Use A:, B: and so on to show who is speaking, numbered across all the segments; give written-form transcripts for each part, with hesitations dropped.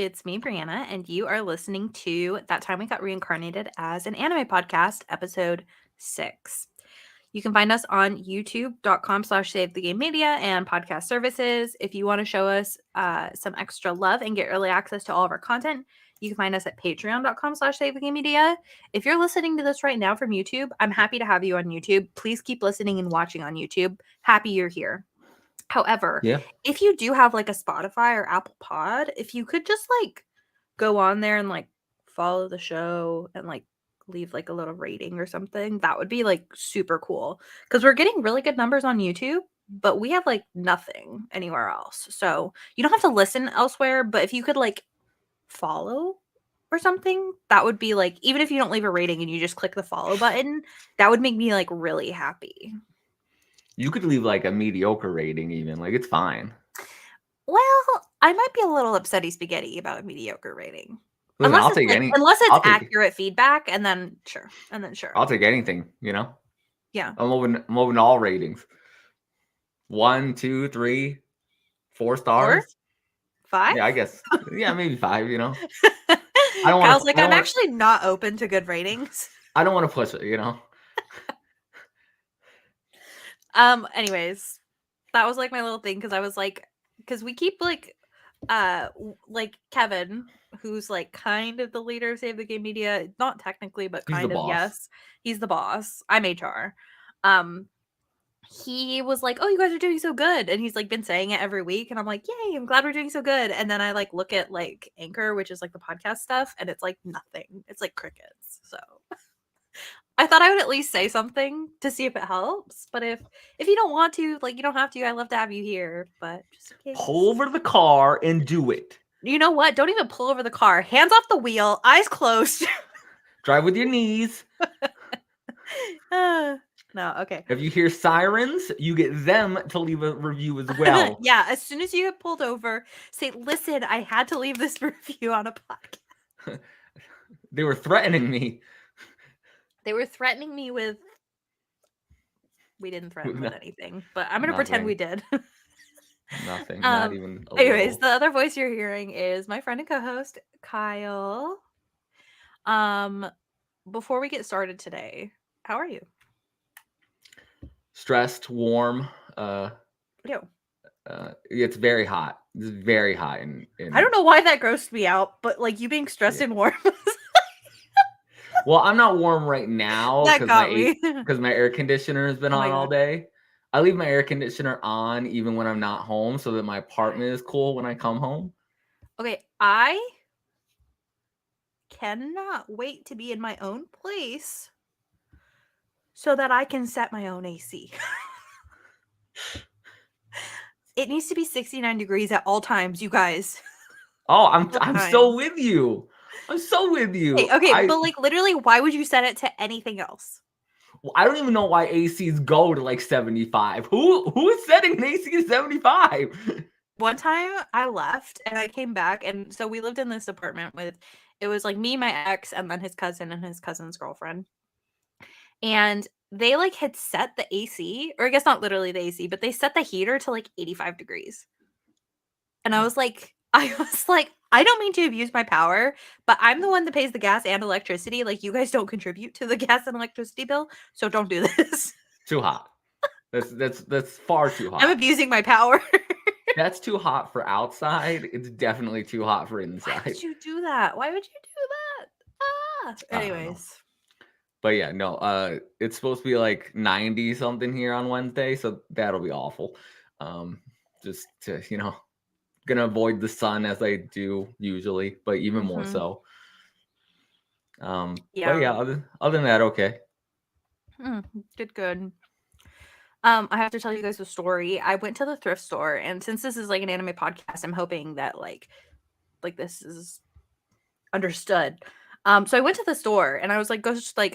A: It's me, Breanna, and you are listening to That Time We Got Reincarnated as an Anime Podcast, episode 6. You can find us on youtube.com/SaveTheGameMedia and podcast services. If you want to show us some extra love and get early access to all of our content, you can find us at patreon.com/SaveTheGameMedia. If you're listening to this right now from YouTube, I'm happy to have you on YouTube. Please keep listening and watching on YouTube. Happy you're here. However, if you do have like a Spotify or Apple Pod, if you could just like go on there and like follow the show and like leave like a little rating or something, that would be like super cool. Because we're getting really good numbers on YouTube, but we have like nothing anywhere else. So you don't have to listen elsewhere, but if you could like follow or something, that would be like, even if you don't leave a rating and you just click the follow button, that would make me like really happy.
B: You could leave like a mediocre rating even. Like, it's fine.
A: Well, I might be a little upsetty spaghetti about a mediocre rating.
B: Listen,
A: Unless it's accurate feedback, and then sure.
B: I'll take anything, you know?
A: Yeah.
B: I'm open to all ratings. 1, 2, 3, 4 stars.
A: 4? 5?
B: Yeah, I guess. Yeah, maybe 5, you know?
A: Kyle's like, I'm actually not open to good ratings.
B: I don't want to push it, you know?
A: Anyways, that was like my little thing, because I was like, because we keep like Kevin, who's like kind of the leader of Save the Game Media, not technically, but kind of, yes, he's the boss. I'm HR. He was like, oh, you guys are doing so good, and he's like been saying it every week, and I'm like, yay, I'm glad we're doing so good. And then I like look at like Anchor, which is like the podcast stuff, and it's like nothing. It's like crickets. So I thought I would at least say something to see if it helps. But if you don't want to, like, you don't have to. I love to have you here, but just in case.
B: Pull over the car and do it.
A: You know what? Don't even pull over the car. Hands off the wheel, eyes closed.
B: Drive with your knees.
A: No, okay.
B: If you hear sirens, you get them to leave a review as well.
A: Yeah, as soon as you get pulled over, say, listen, I had to leave this review on a podcast.
B: They were threatening me.
A: They were threatening me with... We didn't threaten with anything, but I'm going to pretend we did.
B: Nothing, not even a
A: anyways,
B: little.
A: The other voice you're hearing is my friend and co-host, Kyle. Before we get started today, how are you?
B: Stressed, warm. It's very hot. It's very hot.
A: I don't know why that grossed me out, but like you being stressed and warm.
B: Well, I'm not warm right now because my air conditioner has been on all day. I leave my air conditioner on even when I'm not home so that my apartment is cool when I come home.
A: Okay, I cannot wait to be in my own place so that I can set my own AC. It needs to be 69 degrees at all times, you guys.
B: Oh, I'm so with you. I'm so with you.
A: Hey, okay, but like literally, why would you set it to anything else?
B: Well, I don't even know why ACs go to like 75. Who is setting an AC to 75?
A: One time I left and I came back, and so we lived in this apartment with, it was like me, my ex, and then his cousin and his cousin's girlfriend. And they like had set the AC, or I guess not literally the AC, but they set the heater to like 85 degrees. And I was like, I don't mean to abuse my power, but I'm the one that pays the gas and electricity. Like, you guys don't contribute to the gas and electricity bill, so don't do this.
B: Too hot. That's far too hot.
A: I'm abusing my power.
B: That's too hot for outside. It's definitely too hot for inside.
A: Why would you do that? Why would you do that? Anyways.
B: But yeah, no, it's supposed to be like 90 something here on Wednesday, so that'll be awful. Just to, gonna avoid the sun as I do usually, but even more so. But yeah, other than that, okay.
A: Good. I have to tell you guys a story. I went to the thrift store, and since this is like an anime podcast, I'm hoping that like this is understood. So I went to the store, and I was like,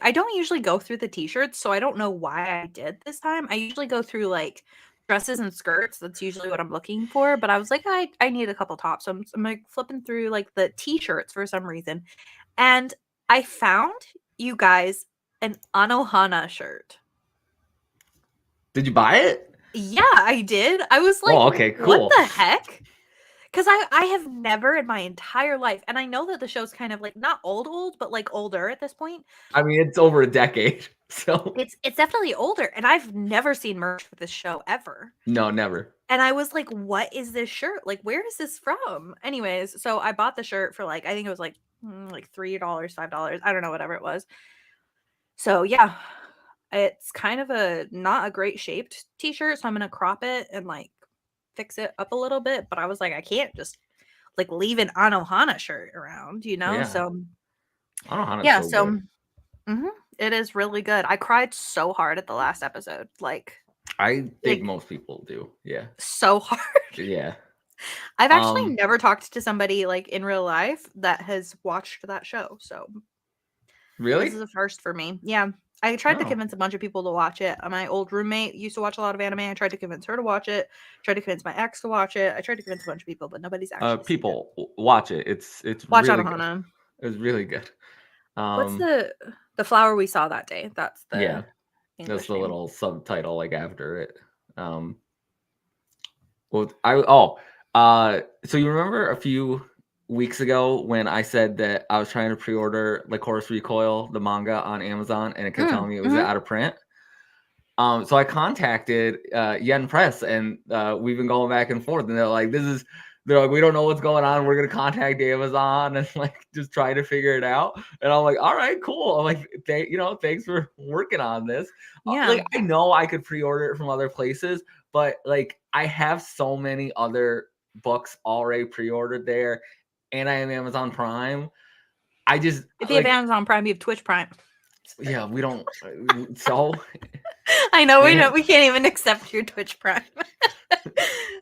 A: I don't usually go through the t-shirts, so I don't know why I did this time. I usually go through like dresses and skirts. That's usually what I'm looking for. But I was like, I need a couple tops. So I'm like flipping through like the t-shirts for some reason. And I found, you guys, an Anohana shirt.
B: Did you buy it?
A: Yeah, I did. I was like,
B: oh, okay, cool.
A: What the heck? Because I have never in my entire life, and I know that the show's kind of like not old, but like older at this point.
B: I mean, it's over a decade, so
A: It's definitely older, and I've never seen merch for this show ever.
B: no, never.
A: And I was like, "What is this shirt? Like, where is this from?" Anyways, so I bought the shirt for like I think it was like $3, $5. I don't know, whatever it was. So yeah, it's kind of a not a great shaped t-shirt, so I'm gonna crop it and like fix it up a little bit. But I was like, I can't just like leave an Anohana shirt around, you know?
B: Yeah,
A: So
B: I don't know how it's
A: yeah,
B: so good.
A: so mhm, it is really good. I cried so hard at the last episode,
B: I think
A: like
B: most people do. Yeah,
A: so hard.
B: yeah.
A: I've actually
B: Um,
A: never talked to somebody like in real life that has watched that show. So this
B: really?
A: is a first for me. Yeah. I tried to
B: No.
A: convince a bunch of people to watch it. My old roommate used to watch a lot of anime. I tried to convince her to watch it. Tried to convince my ex to watch it. I tried to convince a bunch of people, but nobody's actually seen it.
B: People watch it. It's
A: Watch
B: really good.
A: Anohana.
B: It's really good.
A: What's
B: Um,
A: the flower we saw that day? That's
B: yeah,
A: the
B: that's
A: English
B: the
A: name.
B: little subtitle like after it. Um, well, so you remember a few weeks ago when I said that I was trying to pre-order like Horse Recoil, the manga on Amazon, and it kept telling me it was
A: Mhm.
B: out of print? So I contacted Yen Press, and we've been going back and forth, and they're like, we don't know what's going on. We're gonna contact Amazon and like just try to figure it out. And I'm like, all right, cool. I'm like, thanks for working on this.
A: Yeah.
B: Like, I know I could pre-order it from other places, but like, I have so many other books already pre-ordered there, and I have Amazon Prime. I just
A: If you have
B: like,
A: Amazon Prime, you have Twitch Prime.
B: yeah, we don't. So
A: I know we
B: and
A: don't we can't even accept your Twitch Prime.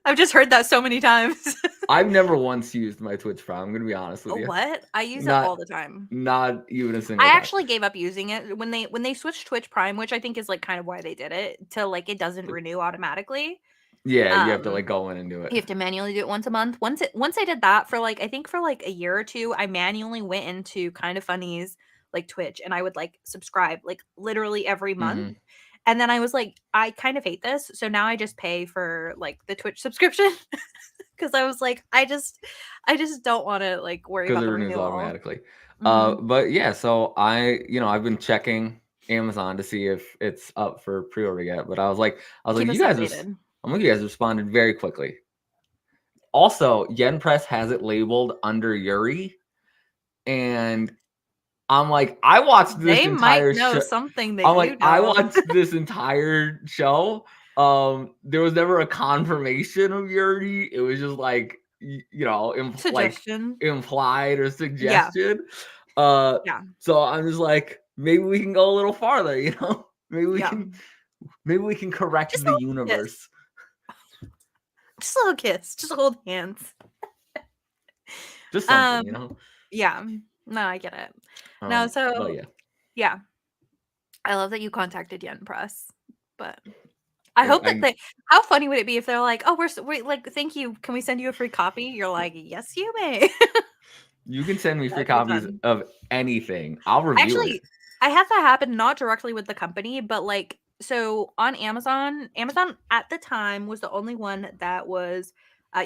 A: I've just heard that so many times.
B: I've never once used my Twitch Prime. I'm gonna be honest with you.
A: What? I use it all
B: Not
A: the time.
B: not even a
A: I
B: single time.
A: actually gave up using it when they switched Twitch Prime, which I think is like kind of why they did it, to like it doesn't renew automatically.
B: Yeah, you have to like
A: Um
B: go in and do
A: you
B: it.
A: have to manually do it once a month. Once I did that for like I think for like a year or two, I manually went into Kind of Funny's like Twitch and I would like subscribe like literally every month.
B: Hmm.
A: And then I was like, I kind of hate this. So now I just pay for like the Twitch subscription because I was like, I just don't want to like worry
B: Because
A: about
B: it
A: the
B: renews
A: renewal.
B: automatically.
A: Hmm.
B: But yeah, so I've been checking Amazon to see if it's up for pre-order yet. But I was like,
A: Keep us updated.
B: I'm like, you guys responded very quickly. Also, Yen Press has it labeled under Yuri, and I'm like, I watched this
A: They might
B: entire
A: know
B: show.
A: something that
B: I'm
A: you
B: like, I
A: don't.
B: watched this entire show. There was never a confirmation of Yuri. It was just like, like
A: Suggestion.
B: implied or
A: Yeah.
B: suggestion. Uh,
A: Yeah.
B: so I'm just like, maybe we can go a little farther. Maybe we
A: Yeah.
B: can, maybe we can correct
A: Just a
B: the
A: little kiss.
B: universe.
A: Just a little kiss. Just hold hands.
B: Just something,
A: Um,
B: you know.
A: yeah. No, I get it. No,
B: But
A: so
B: yeah,
A: yeah. I love that you contacted Yen Press, but I
B: yeah,
A: hope that they how funny would it be if they're like, "Oh, we like, thank you. Can we send you a free copy?" You're like, "Yes, you may."
B: you can send me free
A: That'd be
B: copies
A: fun.
B: of anything. I'll review it.
A: Actually, I had that happen not directly with the company, but like so on Amazon at the time was the only one that was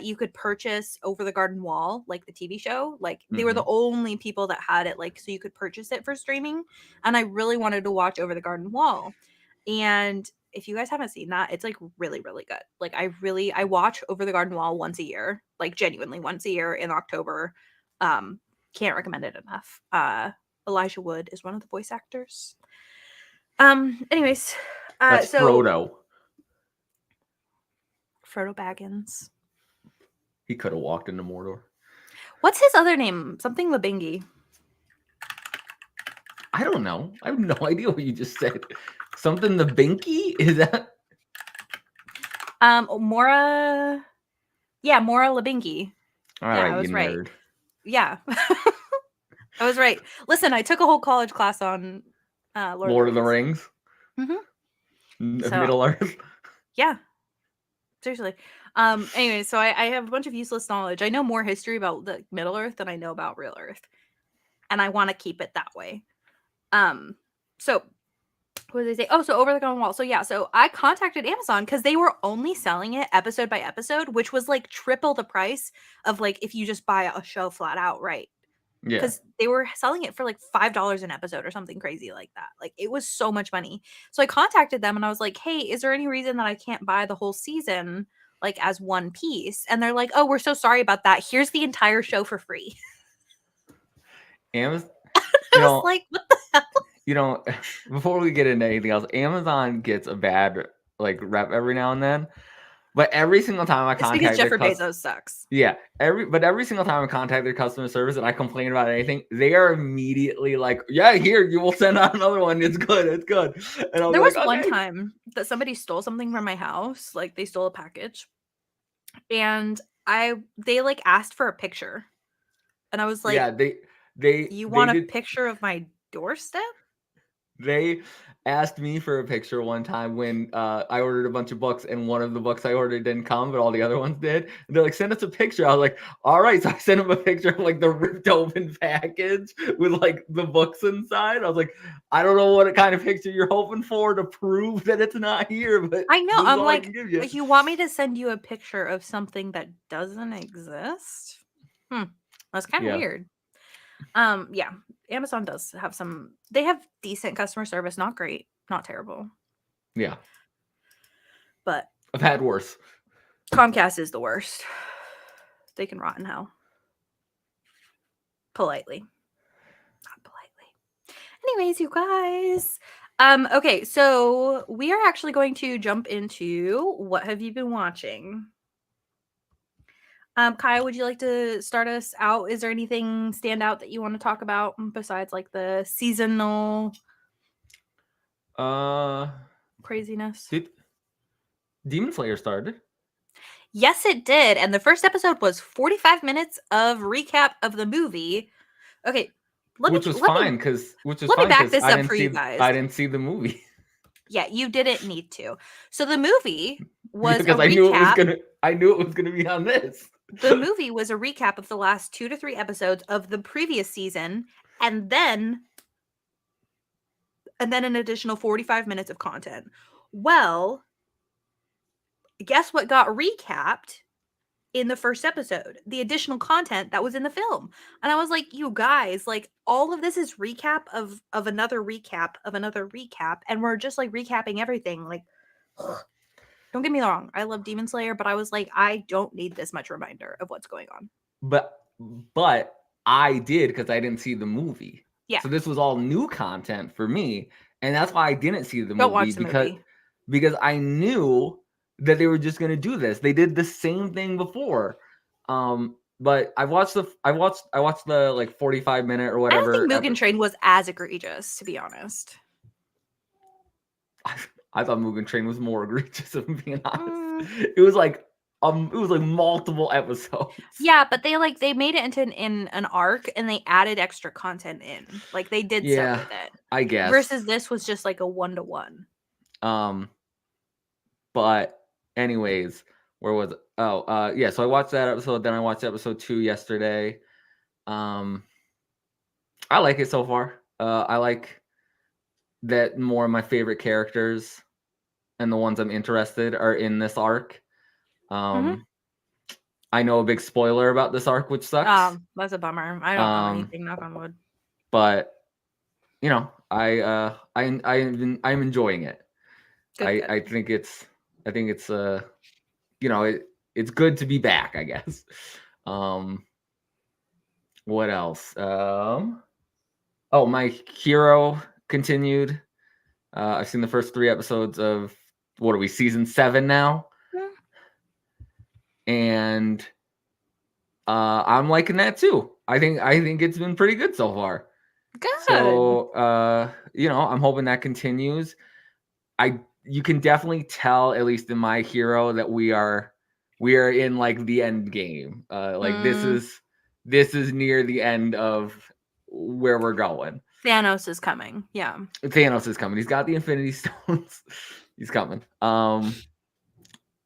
A: you could purchase Over the Garden Wall, like the TV show. Like they were the
B: Hmm.
A: only people that had it, like so you could purchase it for streaming. And I really wanted to watch Over the Garden Wall. And if you guys haven't seen that, it's like really, really good. Like I watch Over the Garden Wall once a year, like genuinely once a year in October. Um, can't recommend it enough. Elijah Wood is one of the voice actors. Anyways,
B: That's
A: so
B: Frodo.
A: Frodo Baggins.
B: He could have walked into Mordor.
A: What's his other name? Something Labingi.
B: I don't know. I have no idea what you just said. Something the Binky? Is that?
A: Mora. Yeah, Mora Labingi.
B: All
A: Yeah,
B: right,
A: I
B: you
A: was right.
B: nerd.
A: Yeah, I was right. Listen, I took a whole college class on Lord of the
B: Lord of the
A: Rings.
B: Rings,
A: Hmm. So
B: Middle Earth.
A: yeah, seriously. Anyway, so I have a bunch of useless knowledge. I know more history about the Middle Earth than I know about real Earth, and I want to keep it that way. Um, so what did they say? Oh, so Over the Golden Wall. So yeah, so I contacted Amazon because they were only selling it episode by episode, which was like triple the price of like if you just buy a show flat out, right?
B: Yeah.
A: Because they were selling it for like $5 an episode or something crazy like that. Like it was so much money. So I contacted them and I was like, hey, is there any reason that I can't buy the whole season like as one piece? And they're like, oh, we're so sorry about that. Here's the entire show for free.
B: Amazon,
A: I was like, what the hell?
B: before we get into anything else, Amazon gets a bad like rep every now and then. But every single time I
A: It's because
B: contact their
A: Jeffrey Bezos sucks.
B: yeah, every single time I contact their customer service and I complain about anything, they are immediately like, "Yeah, here, you will send out another one. It's good, it's good." And I'll
A: There
B: be
A: was
B: like,
A: one
B: "Okay."
A: time that somebody stole something from my house, like they stole a package, and they like asked for a picture, and I was
B: Yeah,
A: like,
B: they
A: "You
B: they
A: want a
B: did
A: picture of my doorstep?"
B: they asked me for a picture one time when I ordered a bunch of books and one of the books I ordered didn't come, but all the other ones did. And they're like, "Send us a picture." I was like, "All right." So I sent them a picture of like the ripped open package with like the books inside. I was like, "I don't know what kind of picture you're hoping for to prove that it's not here, but
A: I know.
B: this is
A: I'm
B: all I can
A: like,
B: give you."
A: you want me to send you a picture of something that doesn't exist? That's kind of
B: Yeah,
A: weird. Yeah, Amazon does have some. They have decent customer service, not great, not terrible,
B: yeah.
A: but
B: I've had worse.
A: Comcast is the worst. They can rot in hell. Politely, not politely. Anyways, you guys. Okay, so we are actually going to jump into what have you been watching? Kyle, would you like to start us out? Is there anything stand out that you want to talk about besides like the seasonal
B: Uh,
A: craziness?
B: did Demon Slayer started?
A: Yes, it did. And the first episode was 45 minutes of recap of the movie. Okay, let me
B: Which was
A: let me
B: fine because
A: let me back this up for you guys.
B: I didn't see the movie.
A: Yeah, you didn't need to. So the movie
B: Yeah,
A: was a
B: because I knew
A: recap.
B: I knew it was gonna be on this.
A: The movie was a recap of the last 2 to 3 episodes of the previous season, and then an additional 45 minutes of content. Well, guess what got recapped in the first episode? The additional content that was in the film. And I was like, you guys, like all of this is recap of another recap of another recap, and we're just like recapping everything. Like don't get me wrong, I love Demon Slayer, but I was like, I don't need this much reminder of what's going on.
B: But I did because I didn't see the movie.
A: Yeah,
B: So this was all new content for me, and that's why I didn't see the
A: don't
B: movie
A: watch the movie.
B: because I knew that they were just gonna do this. They did the same thing before. But I watched the like 45-minute or
A: I don't
B: whatever.
A: think Mugen Train was as egregious, to be honest.
B: I thought Mugen Train was more egregious, if I'm being honest.
A: Mm,
B: It was like multiple episodes.
A: yeah, but they made it into an arc and they added extra content in. Like they did stuff
B: Yeah,
A: with it.
B: I guess.
A: Versus this was just like a 1-to-1.
B: But anyways, where was it? Oh, yeah. So I watched that episode. Then I watched episode 2 yesterday. I like it so far. I like that more of my favorite characters and the ones I'm interested are in this arc. I know a big spoiler about this arc, which sucks.
A: That's a bummer. I don't know anything, knock on wood.
B: But I'm enjoying it.
A: Good.
B: I think it's it's good to be back, I guess. What else? My Hero continued. I've seen the first 3 episodes of what are we, season 7 now? And I'm liking that too. I think it's been pretty good so far.
A: Good.
B: So I'm hoping that continues. You can definitely tell, at least in My Hero, that we are in like the end game. This is near the end of where we're going.
A: Thanos is coming. Yeah.
B: Thanos is coming. He's got the Infinity Stones. He's coming.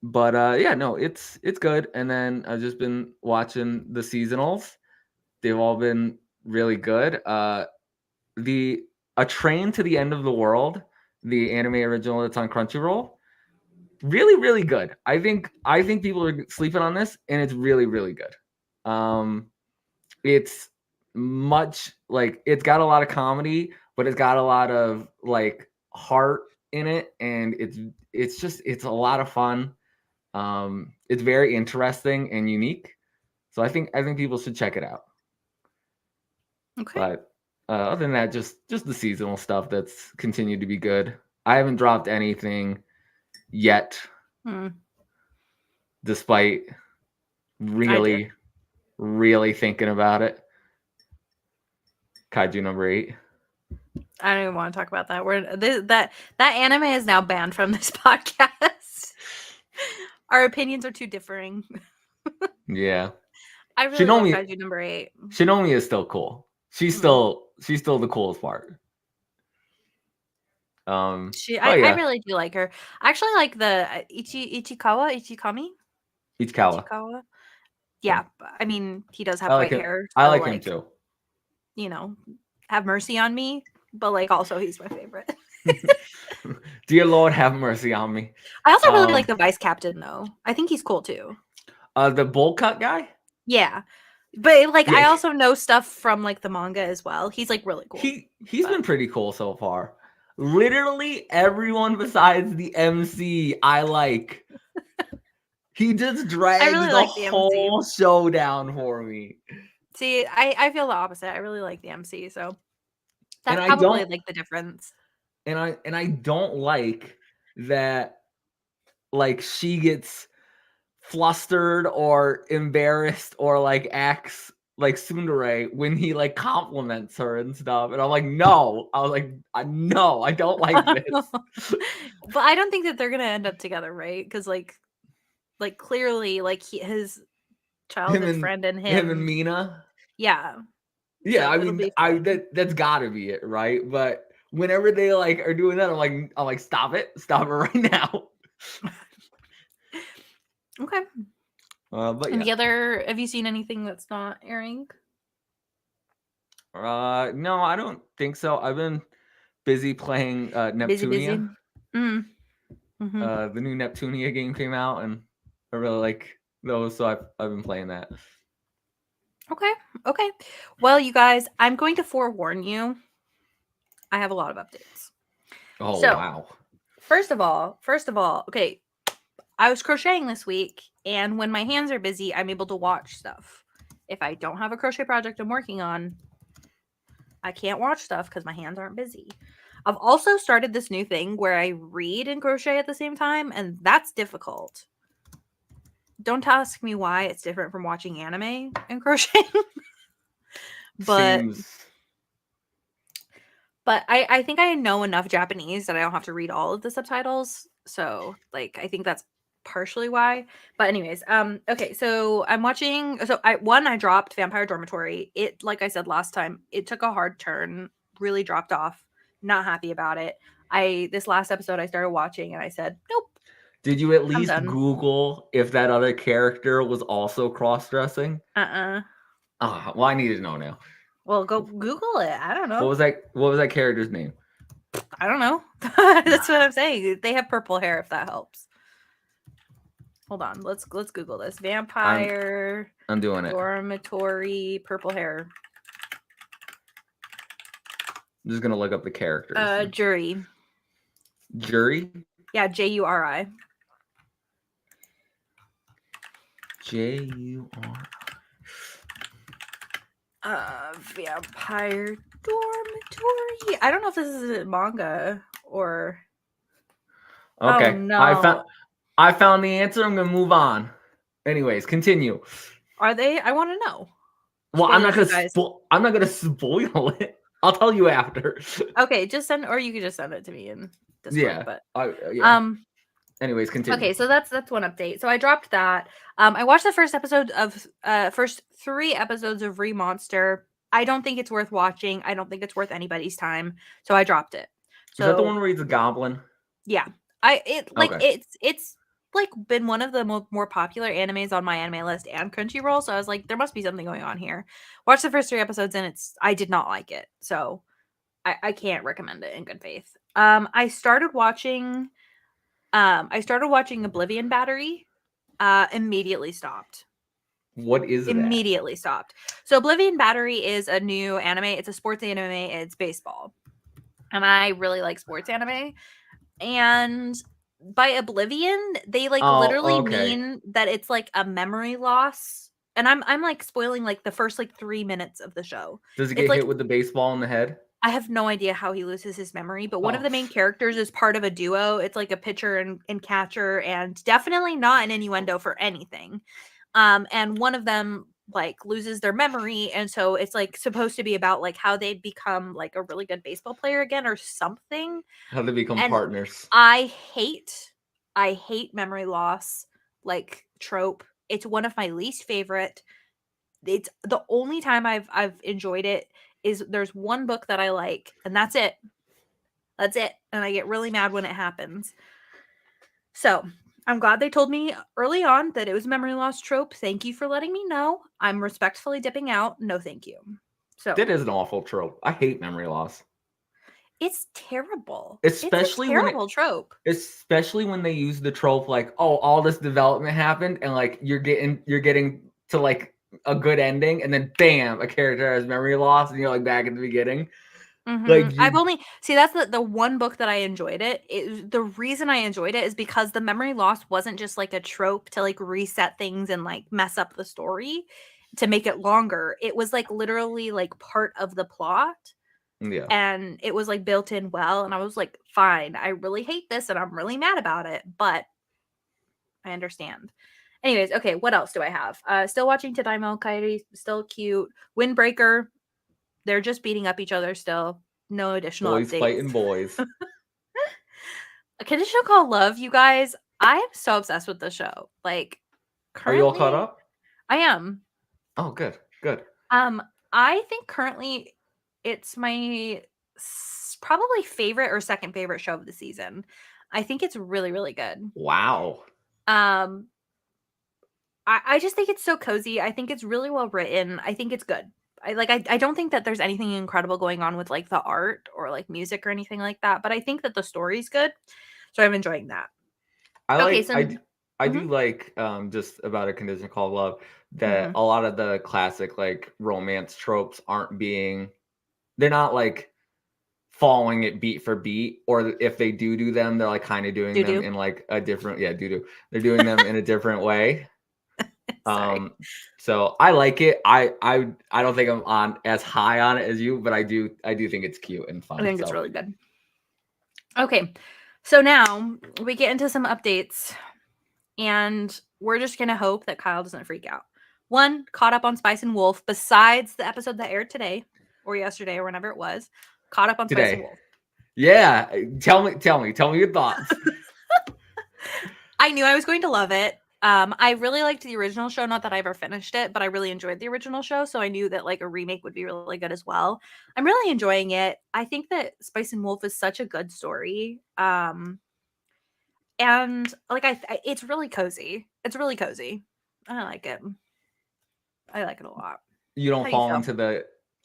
B: But yeah, no, it's good. And then I've just been watching the seasonals. They've all been really good. A Train to the End of the World. the anime original that's on Crunchyroll. Really, really good. I think people are sleeping on this, and it's really, really good. It's much like it's got a lot of comedy, but it's got a lot of like heart in it, and it's a lot of fun. It's very interesting and unique. So I think people should check it out.
A: Okay.
B: But other than that, just the seasonal stuff that's continued to be good. I haven't dropped anything yet, despite really, really thinking about it. Kaiju number 8.
A: I don't even want to talk about that. That anime is now banned from this podcast. Our opinions are too differing.
B: Yeah.
A: I really love Kaiju number 8.
B: Shinomi is still cool. She's still the coolest part.
A: I really do like her. I actually like the Ichikawa. Yeah, I mean, he does have white hair.
B: So I like him too.
A: You know, have mercy on me, but like also he's my favorite.
B: Dear Lord, have mercy on me.
A: I also really like the vice captain though. I think he's cool too.
B: The bowl cut guy?
A: Yeah. But like I also know stuff from like the manga as well. He's like really cool.
B: He's been pretty cool so far. Literally everyone besides the MC I like. He just drags the whole show down for me.
A: See, I feel the opposite. I really like the MC, so that's probably like the difference.
B: And I don't like that like she gets flustered or embarrassed or like acts like tsundere when he like compliments her and stuff, and I'm like, no. I was like, no, I don't like this.
A: But I don't think that they're gonna end up together, right? Because like clearly, like his childhood friend and him
B: and Mina,
A: yeah,
B: so I mean, that's gotta be it, right? But whenever they like are doing that, I'm like, stop it right now.
A: Okay.
B: But
A: any other? Have you seen anything that's not airing?
B: No, I don't think so. I've been busy playing Neptunia.
A: Mm-hmm.
B: The new Neptunia game came out, and I really like those, so I've been playing that.
A: Okay. Well, you guys, I'm going to forewarn you. I have a lot of updates.
B: Oh, so, wow.
A: First of all, okay, I was crocheting this week, and when my hands are busy, I'm able to watch stuff. If I don't have a crochet project I'm working on, I can't watch stuff because my hands aren't busy. I've also started this new thing where I read and crochet at the same time, and that's difficult. Don't ask me why it's different from watching anime and crocheting. But I think I know enough Japanese that I don't have to read all of the subtitles. So like I think that's partially why. But anyways, okay, so I'm watching, so I dropped Vampire Dormitory. It, like I said last time, it took a hard turn, really dropped off. Not happy about it. This last episode I started watching and I said, nope.
B: Did you at least Google if that other character was also cross-dressing?
A: Well,
B: I need to know now.
A: Well, go Google it. I don't know.
B: What was that character's name?
A: I don't know. That's what I'm saying. They have purple hair, if that helps. Hold on. Let's Google this. Vampire.
B: I'm doing it.
A: Dormitory, purple hair.
B: I'm just gonna look up the characters.
A: Jury.
B: Jury?
A: Yeah, Juri.
B: Juri.
A: Vampire Dormitory. I don't know if this is a manga or.
B: Okay.
A: Oh, no.
B: I found the answer. I'm gonna move on. Anyways, continue.
A: Are they? I want to know.
B: Well, I'm not gonna spoil it. I'll tell you after.
A: Okay, just send, or you could just send it to me in Discord.
B: Yeah.
A: But
B: Anyways, continue.
A: Okay, so that's one update. So I dropped that. I watched the first 3 episodes of Remonster. I don't think it's worth watching. I don't think it's worth anybody's time. So I dropped it. So,
B: is that the one where he's a goblin?
A: Yeah. It's like been one of the more popular animes on my anime list and Crunchyroll. So I was like, there must be something going on here. Watched the first 3 episodes and I did not like it. So I can't recommend it in good faith. I started watching Oblivion Battery. Immediately stopped.
B: What is that?
A: Immediately stopped. So Oblivion Battery is a new anime. It's a sports anime. It's baseball. And I really like sports anime. And by Oblivion, they like literally
B: Oh, okay.
A: mean that it's like a memory loss. And I'm like spoiling like the first like 3 minutes of the show.
B: Does he
A: It's
B: get
A: like
B: hit with the baseball in the head?
A: I have no idea how he loses his memory, but one of
B: Oh,
A: the main characters is part of a duo. It's like a pitcher and catcher, and definitely not an innuendo for anything. And one of them like loses their memory, and so it's like supposed to be about like how they become like a really good baseball player again or something.
B: how they become
A: And
B: partners.
A: I hate I hate memory loss like trope. It's one of my least favorite. It's the only time I've enjoyed it is there's one book that I like, and that's it. That's it. And I get really mad when it happens. So I'm glad they told me early on that it was a memory loss trope. Thank you for letting me know. I'm respectfully dipping out. No, thank you. So
B: That is an awful trope. I hate memory loss.
A: it's terrible. It's a
B: Especially when it
A: terrible trope.
B: especially when they use the trope like, oh, all this development happened and like you're getting to like a good ending and then bam, a character has memory loss and you're like back at the beginning. Like
A: I've
B: you
A: only see that's the one book that I enjoyed it. The reason I enjoyed it is because the memory loss wasn't just like a trope to like reset things and like mess up the story to make it longer. It was like literally like part of the plot,
B: yeah.
A: and it was like built in well, and I was like, fine, I really hate this and I'm really mad about it, but I understand. Anyways, okay, what else do I have? Still watching Tadaimo Kairi, still cute. Windbreaker, they're just beating up each other still. No additional
B: Boys
A: updates.
B: fighting boys.
A: A conditional called Love, you guys. I am so obsessed with the show. Like
B: Are you all caught
A: currently,
B: up?
A: I am.
B: Oh, good. Good.
A: Um, I think currently it's my probably favorite or second favorite show of the season. I think it's really, really good.
B: Wow.
A: Um, I just think it's so cozy. I think it's really well written. I think it's good. I don't think that there's anything incredible going on with like the art or like music or anything like that, but I think that the story's good. So I'm enjoying that.
B: I
A: Okay,
B: like
A: so
B: I
A: mhm,
B: do like just about a condition called love that
A: mhm.
B: a lot of the classic like romance tropes aren't being they're not like following it beat for beat, or if they do them, they're like kind of doing
A: Do
B: them
A: do.
B: in like a different do. They're doing them in a different way.
A: Sorry.
B: Um so I like it. I don't think I'm on as high on it as you, but I do think it's cute and
A: I
B: fun.
A: think it's
B: So
A: really good. Okay. So now we get into some updates, and we're just going to hope that Kyle doesn't freak out. One, caught up on Spice and Wolf, besides the episode that aired today or yesterday or whenever it was, caught up on Spice and
B: today.
A: Wolf.
B: Yeah. Tell me your thoughts.
A: I knew I was going to love it. I really liked the original show. Not that I ever finished it, but I really enjoyed the original show. So I knew that like a remake would be really good as well. I'm really enjoying it. I think that Spice and Wolf is such a good story. And like it's really cozy. It's really cozy. I like it. I like it a lot.
B: You
A: How
B: don't
A: do you
B: fall
A: feel?
B: into the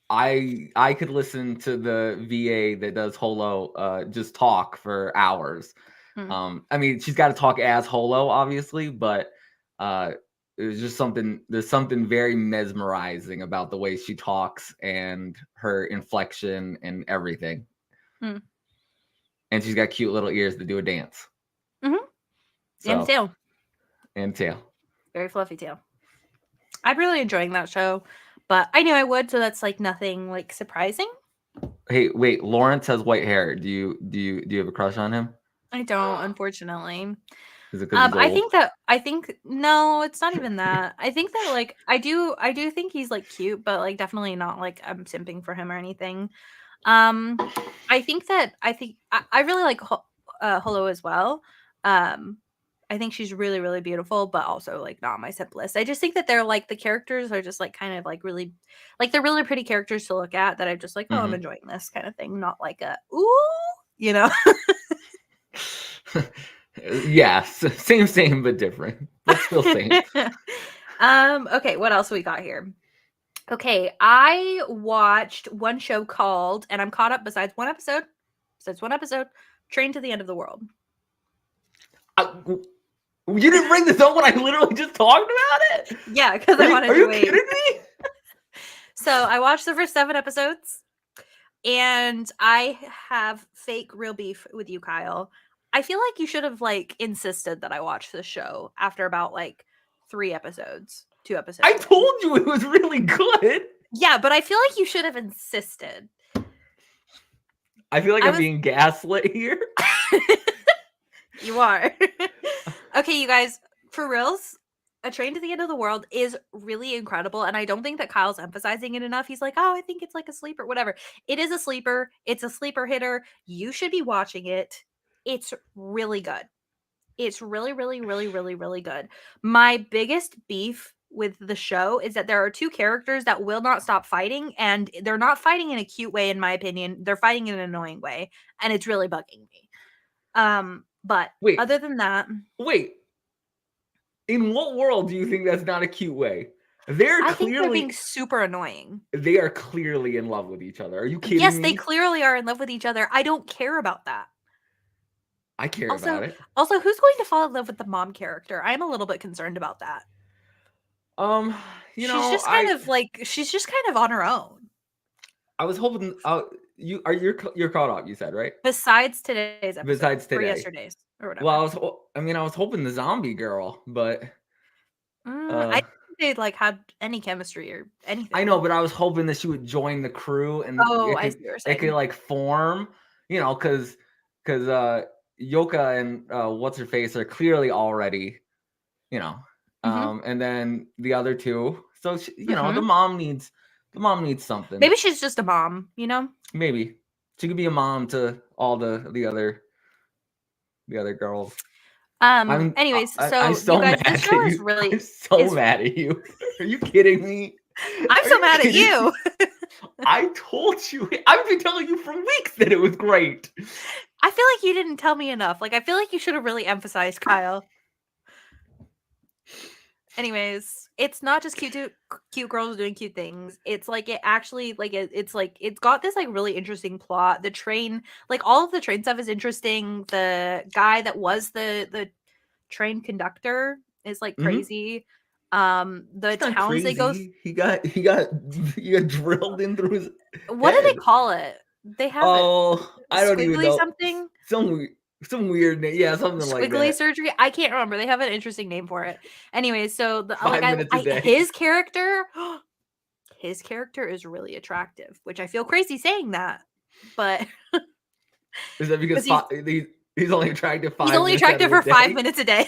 B: I could listen to the VA that does Holo just talk for hours.
A: Hmm.
B: I mean, she's got to talk as Holo, obviously, but uh, there's something very mesmerizing about the way she talks and her inflection and everything.
A: Hmm.
B: And she's got cute little ears to do a dance.
A: Mm-hmm. And
B: So,
A: tail,
B: and tail.
A: very fluffy tail. I'm really enjoying that show, but I knew I would, so that's like nothing like surprising.
B: Hey, wait, Lawrence has white hair. Do you have a crush on him?
A: I don't, unfortunately.
B: Is it because he's old?
A: I think no, it's not even that. I think that like I do think he's like cute, but like definitely not like I'm simping for him or anything. Um, I really like Holo as well. Um, I think she's really really beautiful, but also like not my simp list. I just think that they're like the characters are just like kind of like really like they're really pretty characters to look at that I'm just like, oh, I'm
B: Hmm.
A: enjoying this kind of thing, not like a ooh, you know.
B: Yes, same but different, but still same.
A: Okay, what else we got here? Okay, I watched one show called, and I'm caught up besides one episode. So it's one episode. Train to the End of the World.
B: You didn't bring this up when I literally just talked about it?
A: Yeah, because I wanted to
B: Are you
A: wait.
B: kidding me?
A: So I watched the first 7 episodes, and I have fake real beef with you, Kyle. I feel like you should have like insisted that I watch this show after about like 3 episodes, 2 episodes.
B: I told you it was really good.
A: Yeah, but I feel like you should have insisted.
B: I feel like I'm being gaslit here.
A: You are. Okay, you guys, for reals, A Train to the End of the World is really incredible, and I don't think that Kyle's emphasizing it enough. He's like, oh, I think it's like a sleeper, whatever. It is a sleeper. It's a sleeper hitter. You should be watching it. It's really good. It's really, really, really, really, really good. My biggest beef with the show is that there are 2 characters that will not stop fighting, and they're not fighting in a cute way, in my opinion. They're fighting in an annoying way, and it's really bugging me. But
B: Wait.
A: other than that,
B: in what world do you think that's not a cute way?
A: I think they're being super annoying.
B: They are clearly in love with each other. Are you kidding me?
A: Yes, they clearly are in love with each other. I don't care about that.
B: I care about it.
A: Also, who's going to fall in love with the mom character? I'm a little bit concerned about that.
B: She's just
A: kind of on her own.
B: I was hoping you're caught up, you said, right?
A: Besides today's episode.
B: Besides today.
A: Or yesterday's or whatever.
B: Well, I was hoping the zombie girl, but
A: I didn't think they like had any chemistry or anything.
B: I know, but I was hoping that she would join the crew and it could like form, because Yoka and what's her face are clearly already, and then the other 2. So the mom needs something.
A: Maybe she's just a mom,
B: Maybe she could be a mom to all the other girls.
A: Anyways,
B: I'm so
A: you guys,
B: mad
A: this show
B: at
A: is
B: you.
A: really.
B: I'm so mad at you. Are you kidding me?
A: I'm so mad at you.
B: I told you. I've been telling you for weeks that it was great.
A: I feel like you didn't tell me enough. Like, I feel like you should have really emphasized Kyle. Anyways, it's not just cute girls doing cute things. It's like it actually like it's like it's got this like really interesting plot. The train, like all of the train stuff is interesting. The guy that was the train conductor is like crazy. The towns crazy. They go
B: he got drilled in through his
A: What
B: head.
A: do they call it? They have
B: I don't even know.
A: Something?
B: Some weird name. Yeah, something like that.
A: Squiggly surgery. I can't remember. They have an interesting name for it. Anyway, so his character is really attractive, which I feel crazy saying that. But
B: is that because he's only attractive 5
A: He's only attractive for 5 minutes a day.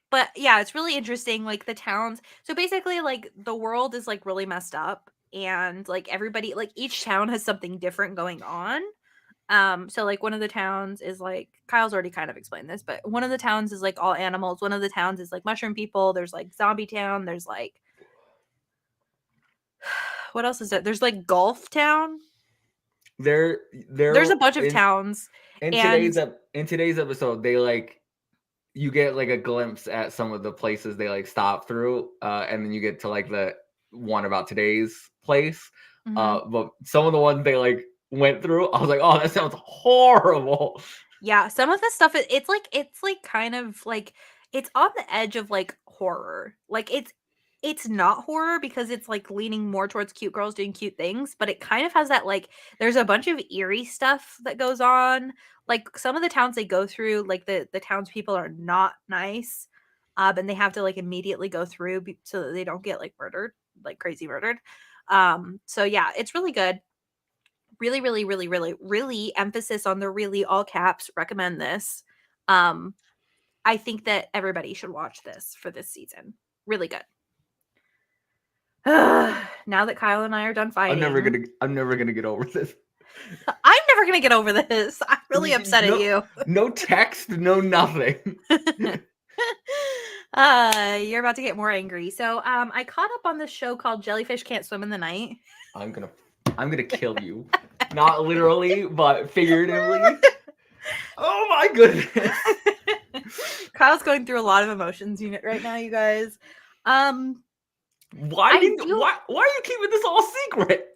A: But yeah, it's really interesting. Like the towns. So basically, like the world is like really messed up, and like everybody, like each town has something different going on. So like one of the towns is like Kyle's already kind of explained this, but one of the towns is like all animals. One of the towns is like mushroom people. There's like zombie town. There's like what else is there? There's like golf town. There's a bunch of towns.
B: In today's episode, they like you get like a glimpse at some of the places they like stop through, and then you get to like the one about today's place. But some of the ones they like went through, I was like, oh, that sounds horrible.
A: Yeah, some of the stuff it's like kind of like it's on the edge of like horror. Like it's not horror because it's like leaning more towards cute girls doing cute things, but it kind of has that like there's a bunch of eerie stuff that goes on. Like some of the towns they go through, like the townspeople are not nice, and they have to like immediately go through so that they don't get like murdered, like crazy murdered. So yeah, it's really good. Really, really, really, really, really emphasis on the really all caps. Recommend this. I think that everybody should watch this for this season. Really good. Now that Kyle and I are done fighting,
B: I'm never gonna get over this.
A: I'm never gonna get over this. I'm really upset at you.
B: No text, no nothing.
A: You're about to get more angry. So I caught up on this show called Jellyfish Can't Swim in the Night.
B: I'm gonna kill you. Not literally, but figuratively. Oh my goodness.
A: Kyle's going through a lot of emotions right now, you guys.
B: Why are you keeping this all secret?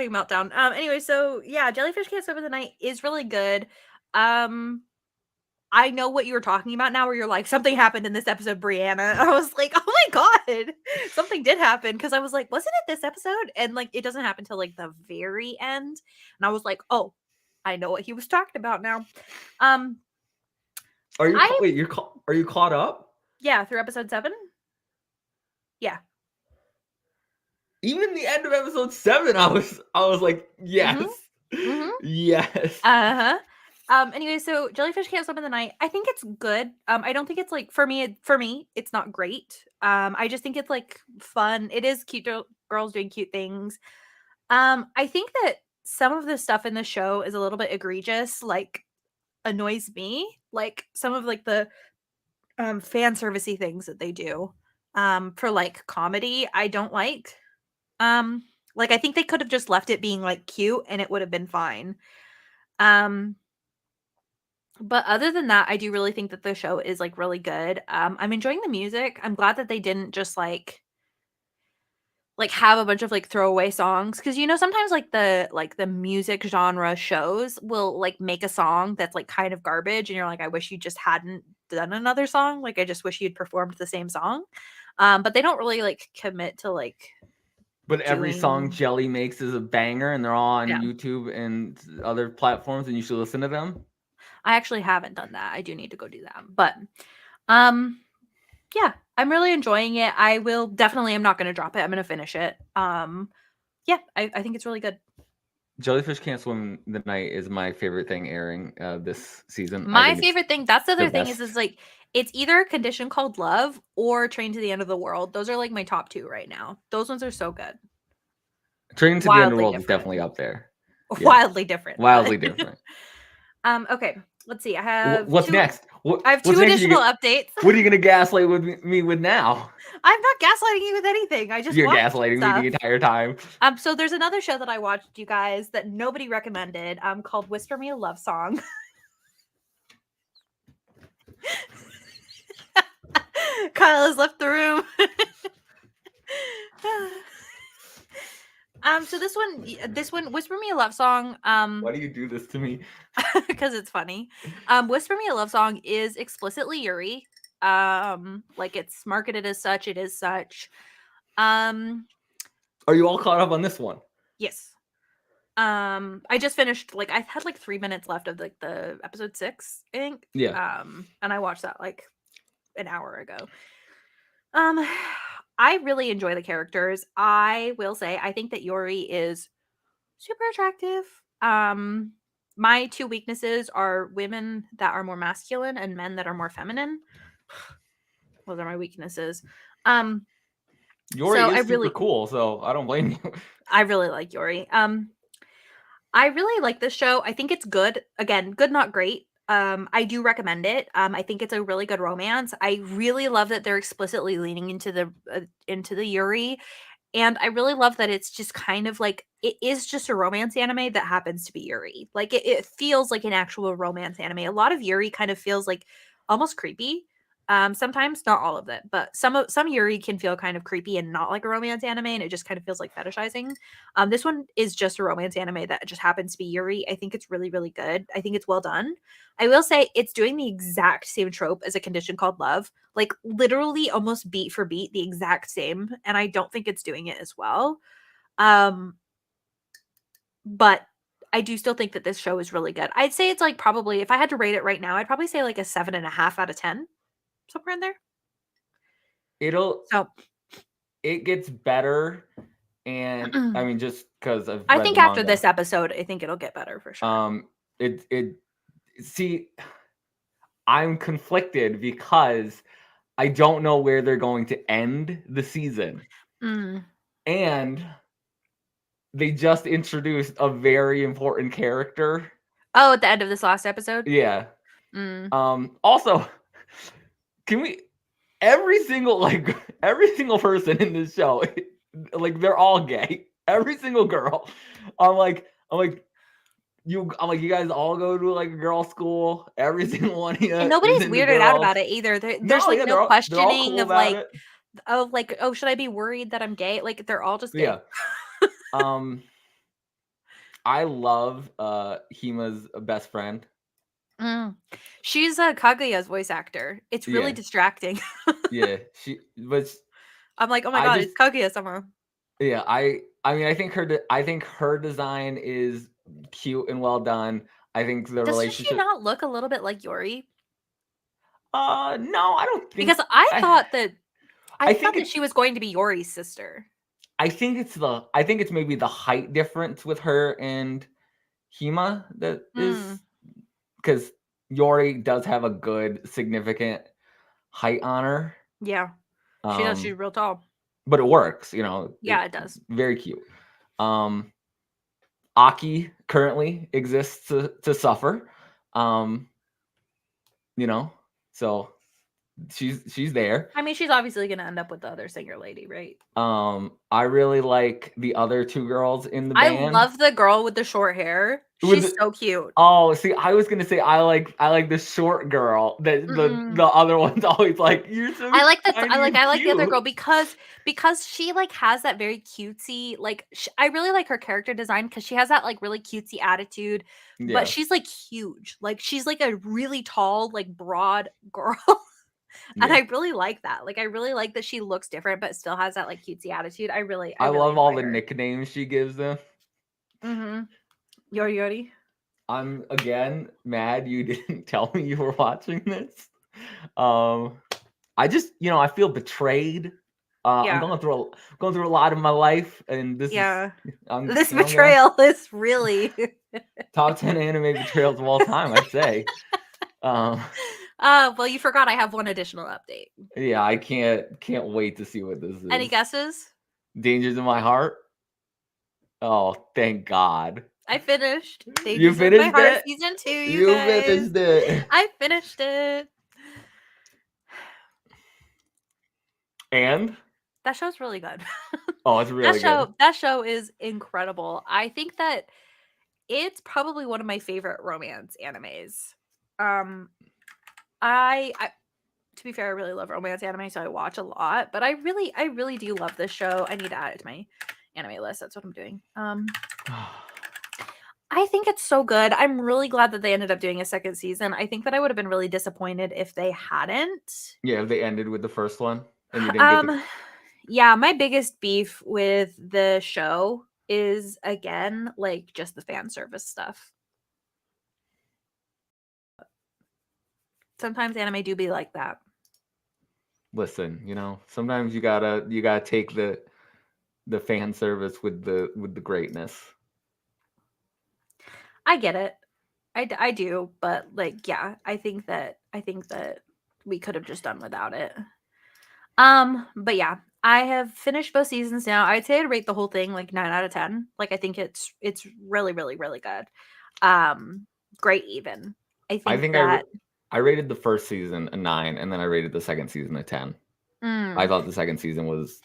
A: having a meltdown. Anyway, so yeah, Jellyfish Can't Swim in the Night is really good. I know what you were talking about now, where you're like, something happened in this episode, Breanna. I was like, oh my god, something did happen, because I was like, wasn't it this episode? And like, it doesn't happen till like the very end, and I was like, oh, I know what he was talking about now.
B: Are you
A: I
B: wait? Are you caught up?
A: Yeah, through episode 7. Yeah.
B: Even the end of episode 7, I was like, yes,
A: Mhm.
B: yes.
A: Anyway, so Jellyfish Can't Swim in the Night, I think it's good. I don't think it's like, for me, it's not great. I just think it's like fun. It is cute girls doing cute things. I think that some of the stuff in the show is a little bit egregious, like annoys me. Like some of like the fan servicey things that they do for like comedy, I don't like. Like I think they could have just left it being like cute and it would have been fine. Um but other than that, I do really think that the show is like really good. I'm enjoying the music. I'm glad that they didn't just like have a bunch of like throwaway songs, because sometimes like the music genre shows will like make a song that's like kind of garbage and you're like, I wish you just hadn't done another song, like I just wish you'd performed the same song. But they don't really like commit to like
B: But every song
A: doing.
B: Jelly makes is a banger, and they're all on
A: Yeah,
B: YouTube and other platforms, and you should listen to them.
A: I actually haven't done that. I do need to go do that. But um yeah, I'm really enjoying it. I will definitely, I'm not going to drop it. I'm going to finish it. Yeah, I think it's really good.
B: Jellyfish Can't Swim in the Night is my favorite thing airing this season. I
A: My
B: think it's
A: favorite thing, that's the
B: the
A: other thing,
B: best.
A: is like it's either A Condition Called Love or Train to the End of the World. Those are like my top 2 right now. Those ones are so good.
B: Training to the End of the
A: Wildly
B: World is
A: different.
B: definitely up there. Yeah.
A: Wildly different.
B: Wildly different.
A: Okay, let's see. I have
B: What's
A: 2
B: next?
A: I have
B: What's
A: 2
B: next
A: additional updates.
B: What are you gonna gaslight me with now?
A: I'm not gaslighting you with anything. I just
B: You're
A: watched
B: gaslighting me
A: stuff.
B: the entire time.
A: So there's another show that I watched, you guys, that nobody recommended, called Whisper Me a Love Song. Kyle has left the room. So this one, Whisper Me a Love Song,
B: Why do you do this to me?
A: because it's funny. Whisper Me a Love Song is explicitly Yuri. Like it's marketed as such, it is such.
B: Are you all caught up on this one?
A: Yes. I just finished, like I had like 3 minutes left of like the episode 6, I think.
B: Yeah.
A: And I watched that like an hour ago. I really enjoy the characters. I will say I think that Yuri is super attractive. My 2 weaknesses are women that are more masculine and men that are more feminine. Those are my weaknesses.
B: Yuri
A: So
B: is super cool, so I don't blame you.
A: I really like Yuri. I really like this show. I think it's good. Again, good, not great. I do recommend it. I think it's a really good romance. I really love that they're explicitly leaning into the Yuri, and I really love that it's just kind of like it is just a romance anime that happens to be Yuri. Like it feels like an actual romance anime. A lot of Yuri kind of feels like almost creepy. Sometimes, not all of it, but some Yuri can feel kind of creepy and not like a romance anime, and it just kind of feels like fetishizing. This one is just a romance anime that just happens to be Yuri. I think it's really, really good. I think it's well done. I will say it's doing the exact same trope as A Condition Called Love, like literally almost beat for beat, the exact same, and I don't think it's doing it as well. But I do still think that this show is really good. I'd say it's like probably, if I had to rate it right now, I'd probably say like a 7.5 out of 10. Somewhere in there. So
B: It gets better, and I mean, just because I've
A: I
B: read
A: think
B: the
A: after
B: manga,
A: this episode, I think it'll get better for sure.
B: See, I'm conflicted because I don't know where they're going to end the season, and they just introduced a very important character.
A: Oh, at the end of this last episode?
B: Yeah. Also, can we every single person in this show, like they're all gay. Every single girl. I'm like you guys all go to like a girl school. Every single one of you
A: And
B: is
A: nobody's
B: into
A: weirded out
B: girls.
A: about it either. There's
B: No,
A: like
B: yeah,
A: no
B: they're all
A: questioning
B: cool about it.
A: of like, oh, should I be worried that I'm gay? Like they're all just gay.
B: Yeah. I love Hima's best friend.
A: Mm. She's Kaguya's voice actor. It's really
B: Yeah,
A: distracting.
B: yeah. She was.
A: I'm like, oh my
B: I
A: god,
B: just
A: it's Kaguya somehow.
B: yeah. I mean, I think her design is cute and well done. I think the
A: Doesn't she
B: relationship.
A: not look a little bit like Yori?
B: No, I don't think.
A: Because I
B: I
A: thought that
B: I think
A: she was going to be Yori's sister.
B: I think it's maybe the height difference with her and Hima that
A: Mm,
B: is because Yori does have a good significant height on her.
A: yeah, she does. She's
B: Um,
A: real tall.
B: but it works, you know,
A: Yeah, it does.
B: very cute. Um, Aki currently exists to suffer. Um, you know, so she's there.
A: I mean, she's obviously going to end up with the other singer lady, right?
B: I really like the other two girls in the
A: I
B: band.
A: love the girl with the short hair.
B: With
A: She's so cute.
B: Oh, see, I was gonna say I like the short girl. That
A: Mm-mm.
B: the other one's always like, "You're so tiny and
A: I like the other girl
B: cute."
A: because she like has that very cutesy like I really like her character design because she has that like really cutesy attitude, but
B: Yes.
A: she's like huge. Like she's like a really tall, like broad girl. And
B: Yeah.
A: I really like that. Like I really like that she looks different but still has that like cutesy attitude. I
B: I
A: really
B: love all
A: enjoy
B: the
A: her.
B: nicknames she gives them.
A: Mhm. Yori Yori.
B: I'm again mad you didn't tell me you were watching this. Um, I just, I feel betrayed. I'm
A: Yeah.
B: going through a lot in my life, and this is
A: Yeah.
B: I'm
A: This
B: I'm gonna
A: betrayal is really
B: top 10 anime betrayals of all time, I'd say. Um,
A: well, you forgot I have one additional update.
B: yeah, I can't wait to see what this
A: Any
B: is.
A: guesses?
B: Dangers in My Heart. Oh, thank God.
A: I finished
B: You
A: Dangers of My
B: finished
A: Heart
B: it?
A: season 2, you
B: You
A: guys.
B: finished it.
A: I finished it.
B: And?
A: That show's really good.
B: Oh, it's really good.
A: That show is incredible. I think that it's probably one of my favorite romance animes. Um I to be fair, I really love romance anime, so I watch a lot, but I really do love this show. I need to add it to my anime list. That's what I'm doing. I think it's so good. I'm really glad that they ended up doing a second season. I think that I would have been really disappointed if they hadn't.
B: Yeah, they ended with the first one and you didn't get to.
A: Um yeah, my biggest beef with the show is again like just the fan service stuff. Sometimes anime do be like that.
B: Listen, sometimes you gotta take the fan service with the greatness.
A: I get it. I do, but like yeah, I think that we could have just done without it. But yeah, I have finished both seasons now. I'd say I'd rate the whole thing like 9 out of 10. Like I think it's really really really good. Great even. I
B: I
A: think
B: think
A: that
B: I rated the first season a 9 and then I rated the second season a 10. I
A: mm,
B: thought the second season was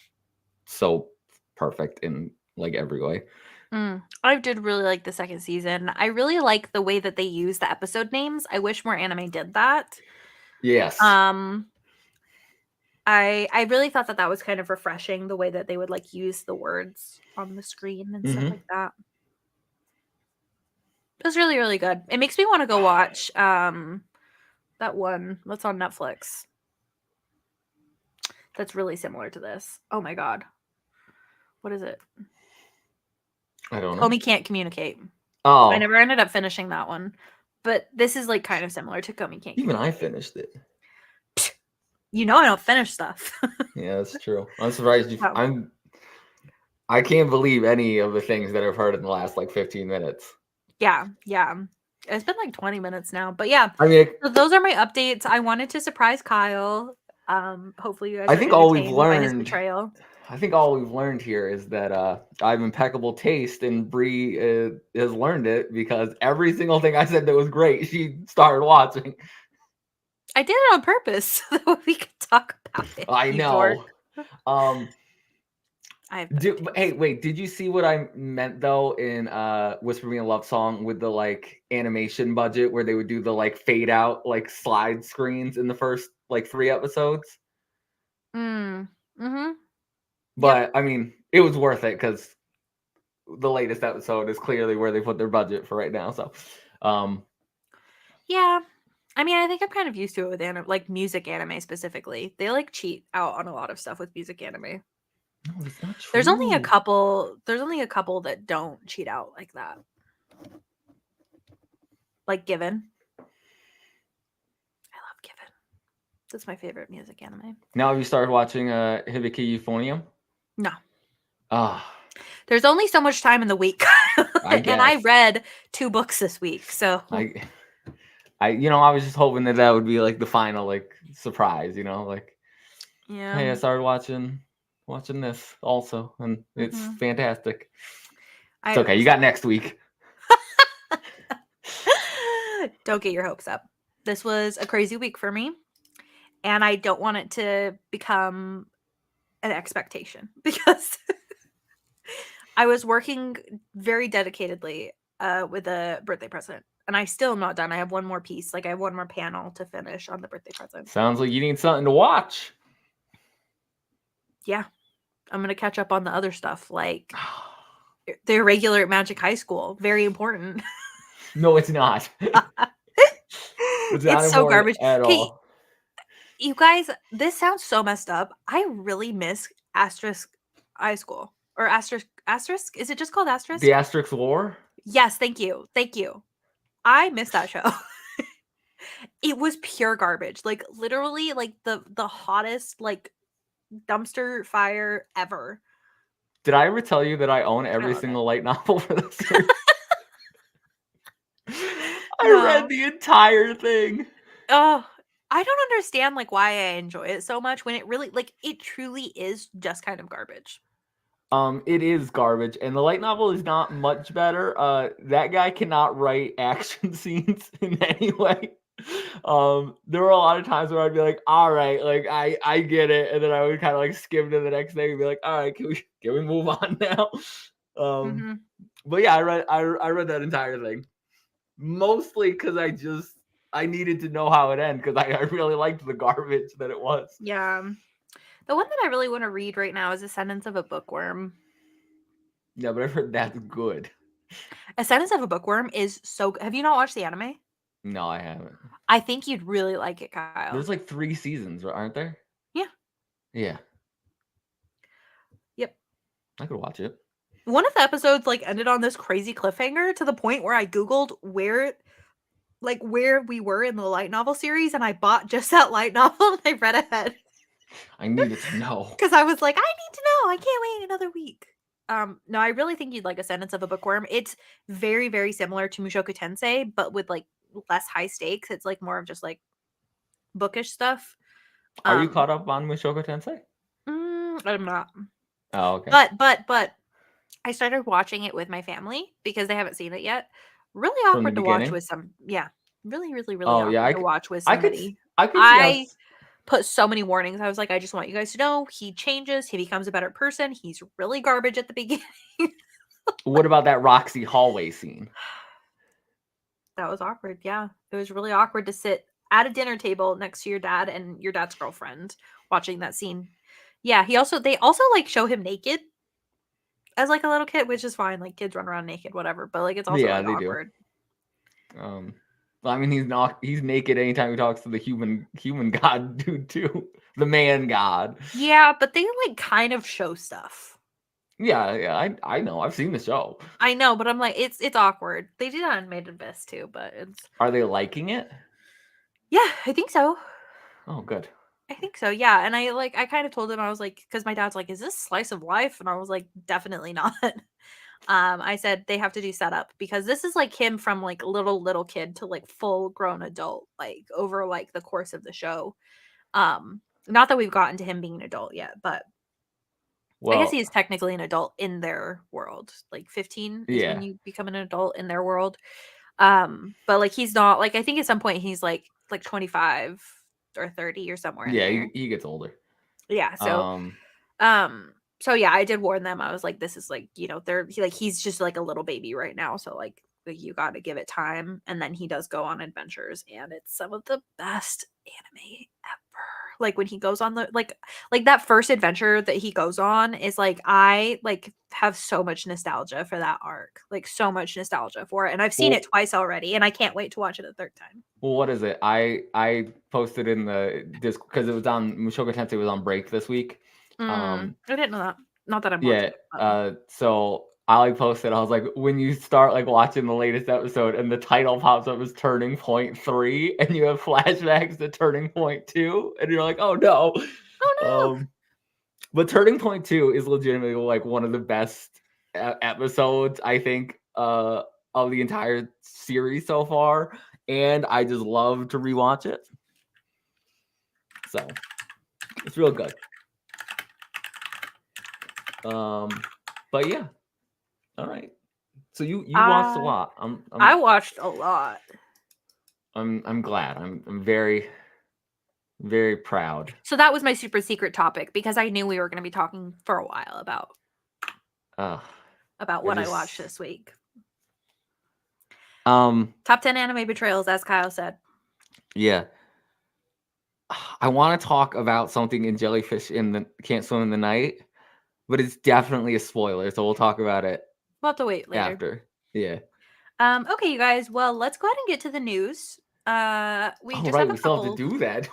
B: so perfect in like every way.
A: I did really like the second season. I really like the way that they use the episode names. I wish more anime did that.
B: Yes.
A: Um I really thought that that was kind of refreshing the way that they would like use the words on the screen and stuff
B: Hmm.
A: like that. It was really really good. It makes me want to go watch that one that's on Netflix. That's really similar to this. Oh my god. What is it?
B: I don't know.
A: Comey Can't Communicate. I
B: Oh,
A: never ended up finishing that one. But this is like kind of similar to Comey Can't
B: even I
A: Communicate.
B: finished it.
A: You know I don't finish stuff.
B: Yeah, that's true. I'm surprised you.
A: Oh,
B: I can't believe any of the things that I've heard in the last like 15 minutes.
A: yeah, yeah. It's been like 20 minutes now. But yeah.
B: I mean,
A: So those are my updates. I wanted to surprise Kyle. Hopefully you guys
B: I
A: were
B: think all we've
A: entertained by his
B: learned.
A: betrayal.
B: I think all we've learned here is that I have impeccable taste, and Bree has learned it because every single thing I said that was great, she started watching.
A: I did it on purpose so that we could talk about it.
B: I
A: You dork.
B: know. Um,
A: I have better
B: hey,
A: taste.
B: wait, did you see what I meant though in Whisper Me a Love Song with the like animation budget where they would do the like fade out like slide screens in the first like 3 episodes?
A: Mm. Mm-hmm. Yep.
B: But I mean, it was worth it because the latest episode is clearly where they put their budget for right now. So,
A: Yeah. I mean, I think I'm kind of used to it with like music anime specifically. They like cheat out on a lot of stuff with music anime.
B: no, that's not true.
A: There's only a couple that don't cheat out like that. Like Given. I love Given. That's my favorite music anime.
B: Now have you started watching Hibiki Euphonium?
A: No.
B: Ah,
A: There's only so much time in the week.
B: I
A: And I
B: guess.
A: read 2 books this week. So
B: I was just hoping that would be like the final like surprise, like,
A: yeah.
B: hey, I started watching this also, and it's fantastic. It's okay. You got next week.
A: Don't get your hopes up. This was a crazy week for me, and I don't want it to become an expectation because I was working very dedicatedly with a birthday present, and I still am not done. I have one more piece. Like I have one more panel to finish on the birthday present.
B: Sounds like you need something to watch.
A: Yeah. I'm going to catch up on the other stuff, like the Irregular at Magic High School. Very important.
B: No, it's not.
A: It's so garbage.
B: At all.
A: You guys, this sounds so messed up. I really miss Asterisk High School. Or Asterisk? Is it just called Asterisk?
B: The Asterisk War?
A: Yes, thank you. Thank you. I miss that show. It was pure garbage. Like literally like the hottest like dumpster fire ever.
B: Did I ever tell you that I own every single light novel for the series? I read the entire thing.
A: Oh, I don't understand like why I enjoy it so much when it really like it truly is just kind of garbage.
B: It is garbage, and the light novel is not much better. That guy cannot write action scenes in any way. There were a lot of times where I'd be like, all right, like I get it, and then I would kind of like skim to the next thing and be like, all right, can we move on now? But yeah, I read that entire thing mostly because I needed to know how it ended because I really liked the garbage that it was.
A: Yeah. The one that I really want to read right now is A Sentence of a Bookworm.
B: Yeah, but I've heard that's good.
A: A Sentence of a Bookworm is so good. Have you not watched the anime?
B: No, I haven't.
A: I think you'd really like it, Kyle.
B: There's like 3 seasons, aren't there?
A: Yeah.
B: Yeah.
A: Yep.
B: I could watch it.
A: One of the episodes like ended on this crazy cliffhanger to the point where I Googled where we were in the light novel series, and I bought just that light novel and I read ahead.
B: I needed to know.
A: Because I was like, I need to know. I can't wait another week. No, I really think you'd like A Sentence of a Bookworm. It's very, very similar to Mushoku Tensei, but with like less high stakes. It's like more of just like bookish stuff.
B: Are you caught up on Mushoku Tensei?
A: I'm not.
B: Oh, okay.
A: But I started watching it with my family because they haven't seen it yet. Really awkward to watch with some. Yeah, really awkward to watch with somebody. I put so many warnings. I was like, I just want you guys to know he changes. He becomes a better person. He's really garbage at the beginning.
B: What about that Roxy hallway scene?
A: That was awkward. Yeah, it was really awkward to sit at a dinner table next to your dad and your dad's girlfriend watching that scene. Yeah, they also like show him naked as like a little kid, which is fine. Like kids run around naked, whatever. But like it's also like, awkward.
B: Do. I mean, he's naked anytime he talks to the human god dude too, the man god.
A: Yeah, but they like kind of show stuff.
B: Yeah, I know. I've seen the show.
A: I know, but I'm like, it's awkward. They did on Made in Abyss too, but it's.
B: Are they liking it?
A: Yeah, I think so.
B: Oh, good.
A: I think so. Yeah, and I kind of told him, I was like, because my dad's like, is this slice of life? And I was like, definitely not. I said they have to do setup because this is like him from like little kid to like full grown adult, like over like the course of the show. Not that we've gotten to him being an adult yet, but I guess he's technically an adult in their world. Like 15 is when you become an adult in their world. But like he's not like, I think at some point he's like 25 or 30 or somewhere.
B: Yeah, he gets older.
A: Yeah. So so yeah, I did warn them. I was like, this is like, he's just like a little baby right now. So like you got to give it time. And then he does go on adventures, and it's some of the best anime ever. like when he goes on the like that first adventure that he goes on is like I like have so much nostalgia for that arc. Like so much nostalgia for it. And I've seen it
B: Well,
A: twice already and I can't wait to watch it a third time.
B: well, what is it? I posted in the disc because it was on Mushoku Tensei was on break this week.
A: I didn't know that. Not that I'm watching
B: Yeah.
A: it, but
B: So I like posted. I was like, when you start like watching the latest episode and the title pops up as Turning Point 3, and you have flashbacks to Turning Point 2, and you're like, oh no.
A: oh no.
B: But Turning Point 2 is legitimately like one of the best episodes I think of the entire series so far, and I just love to rewatch it. So it's real good. But yeah, all right. So you watched a lot.
A: I watched a lot.
B: I'm glad. I'm very very proud.
A: So that was my super secret topic because I knew we were going to be talking for a while about
B: Uh,
A: what I watched this week. Top 10 anime betrayals, as Kyle said.
B: Yeah. I want to talk about something in Jellyfish in the Can't Swim in the Night, but it's definitely a spoiler, so we'll talk about it
A: We'll have to wait later.
B: after. Yeah.
A: Okay, you guys. Well, let's go ahead and get to the news. We still have to
B: do that.